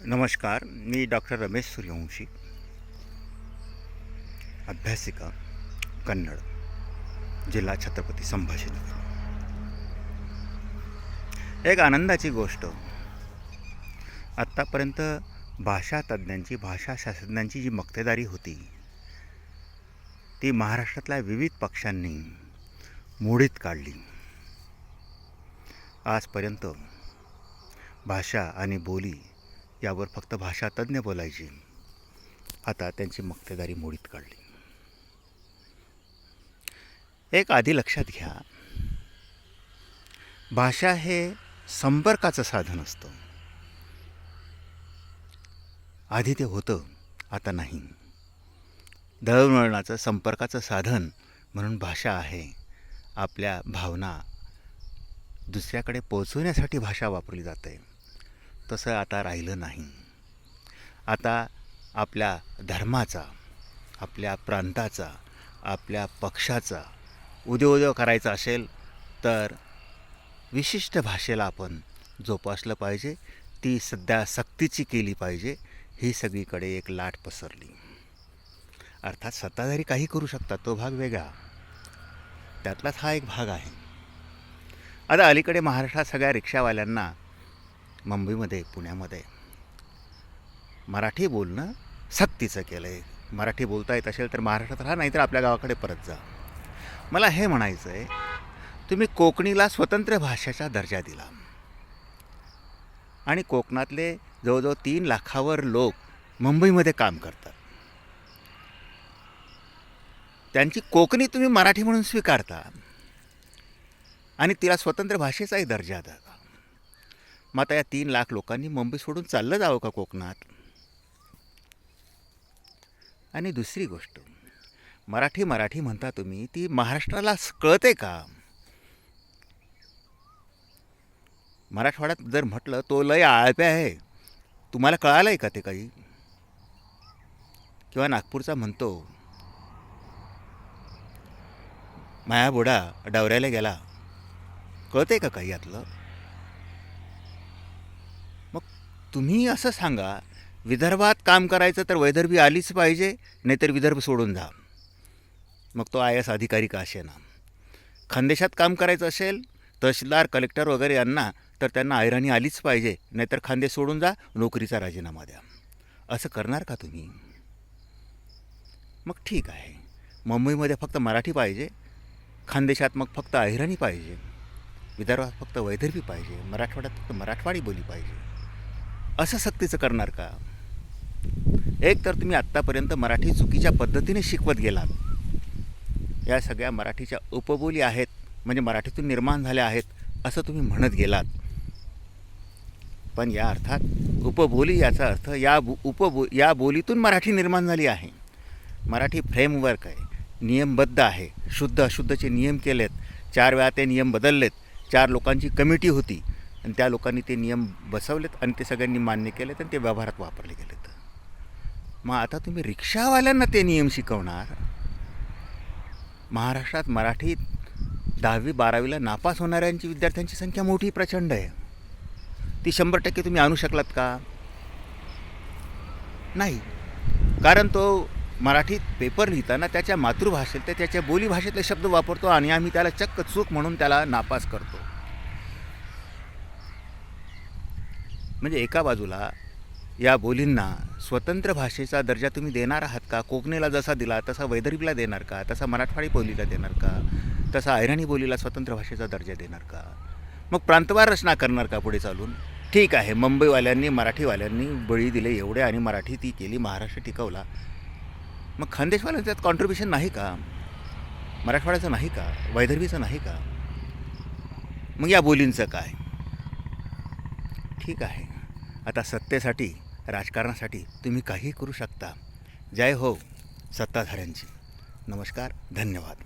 नमस्कार. मी डॉक्टर रमेश सूर्यवंशी, अभ्यासिका, कन्नड, जिल्हा छत्रपती संभाजीनगर. एक आनंदाची गोष्ट, आत्तापर्यंत भाषातज्ञांची, भाषाशास्त्रज्ञांची जी मक्तेदारी होती ती महाराष्ट्रातल्या विविध पक्षांनी मोडीत काढली. आजपर्यंत भाषा आणि बोली यावर फक्त भाषातज्ञ बोलायचे, आता त्यांची मक्तेदारी मोडीत काढली. एक आधी लक्षात घ्या, भाषा हे संपर्काचं साधन असतं. आधी ते होतं, आता नाही. दळणवळणाचं संपर्काचं साधन म्हणून भाषा आहे. आपल्या भावना दुसऱ्याकडे पोहोचवण्यासाठी भाषा वापरली जाते. तसं आता राहिलं नाही. आता आपल्या धर्माचा, आपल्या प्रांताचा, आपल्या पक्षाचा उदयोदय करायचा असेल तर विशिष्ट भाषेला आपण जोपासलं पाहिजे. ती सध्या सक्तीची केली पाहिजे. ही सगळीकडे एक लाट पसरली. अर्थात सत्ताधारी काही करू शकतात, तो भाग वेगळा. त्यातलाच हा एक भाग आहे. आता अलीकडे महाराष्ट्रात सगळ्या रिक्षावाल्यांना मुंबईमध्ये, पुण्यामध्ये मराठी बोलणं सक्तीचं केलं आहे. मराठी बोलता येत असेल तर महाराष्ट्रात राहा, नाहीतर आपल्या गावाकडे परत जा. मला हे म्हणायचं आहे, तुम्ही कोकणीला स्वतंत्र भाषेचा दर्जा दिला आणि कोकणातले जवळजवळ 3 लाखावर लोक मुंबईमध्ये काम करतात. त्यांची कोकणी तुम्ही मराठी म्हणून स्वीकारता आणि तिला स्वतंत्र भाषेचाही दर्जा द्या. मग आता या 3 लाख लोकांनी मुंबई सोडून चाललं जावं का कोकणात? आणि दुसरी गोष्ट, मराठी म्हणता तुम्ही, ती महाराष्ट्राला कळते का? मराठवाड्यात जर म्हटलं तो लय आळप्या आहे, तुम्हाला कळालं आहे का ते काही? किंवा नागपूरचा म्हणतो माया बुडा डवऱ्याला गेला, कळते का काही यातलं? मग तुम्ही असं सांगा, विदर्भात काम करायचं तर वैदर्भी आलीच पाहिजे, नाहीतर विदर्भ सोडून जा. मग तो IAS अधिकारी का असेना. खानदेशात काम करायचं असेल, तहसीलदार, कलेक्टर वगैरे यांना, तर त्यांना ऐराणी आलीच पाहिजे, नाहीतर खानदेश सोडून जा, नोकरीचा राजीनामा द्या. असं करणार का तुम्ही? मग ठीक आहे, मुंबईमध्ये फक्त मराठी पाहिजे, खानदेशात मग फक्त ऐराणी पाहिजे, विदर्भात फक्त वैदर्भी पाहिजे, मराठवाड्यात फक्त मराठवाडी बोली पाहिजे, असं सक्तीचं करणार का? एक तर तुम्ही आत्तापर्यंत मराठी चुकीच्या पद्धतीने शिकवत गेलात. या सगळ्या मराठीच्या उपबोली आहेत, म्हणजे मराठीतून निर्माण झाल्या आहेत असं तुम्ही म्हणत गेलात. पण या अर्थात उपबोली याचा अर्थ या बोलीतून मराठी निर्माण झाली आहे. मराठी फ्रेमवर्क आहे, नियमबद्ध आहे. शुद्ध अशुद्धचे नियम केलेत. 4 वेळा ते नियम बदललेत. 4 लोकांची कमिटी होती आणि त्या लोकांनी ते नियम बसवलेत आणि ते सगळ्यांनी मान्य केलेत आणि ते व्यवहारात वापरले गेलेत. मग आता तुम्ही रिक्षावाल्यांना ते नियम शिकवणार? महाराष्ट्रात मराठीत 10वी 12वीला नापास होणाऱ्यांची विद्यार्थ्यांची संख्या मोठी प्रचंड आहे. ती 100% तुम्ही आणू शकलात का? नाही. कारण तो मराठीत पेपर लिहिताना त्याच्या मातृभाषेत, त्याच्या बोलीभाषेतले शब्द वापरतो आणि आम्ही त्याला चक्क चूक म्हणून त्याला नापास करतो. म्हणजे एका बाजूला या बोलींना स्वतंत्र भाषेचा दर्जा तुम्ही देणार आहात का? कोकणीला जसा दिला तसा वैदर्भीला देणार का? तसा मराठवाडी बोलीला देणार का? तसा ऐराणी बोलीला स्वतंत्र भाषेचा दर्जा देणार का? मग प्रांतवार रचना करणार का पुढे चालून? ठीक आहे, मुंबईवाल्यांनी, मराठीवाल्यांनी बळी दिले एवढे आणि मराठी ती केली, महाराष्ट्र टिकवला. मग खानदेशवाल्यांचं त्यात कॉन्ट्रीब्युशन नाही का? मराठवाड्याचं नाही का? वैदर्भीचं नाही का? मग या बोलींचं काय? ठीक आहे, आता सत्तेसाठी, राजकारणासाठी तुम्ही काहीही करू शकता. जय हो सत्ताधाऱ्यांची. नमस्कार, धन्यवाद.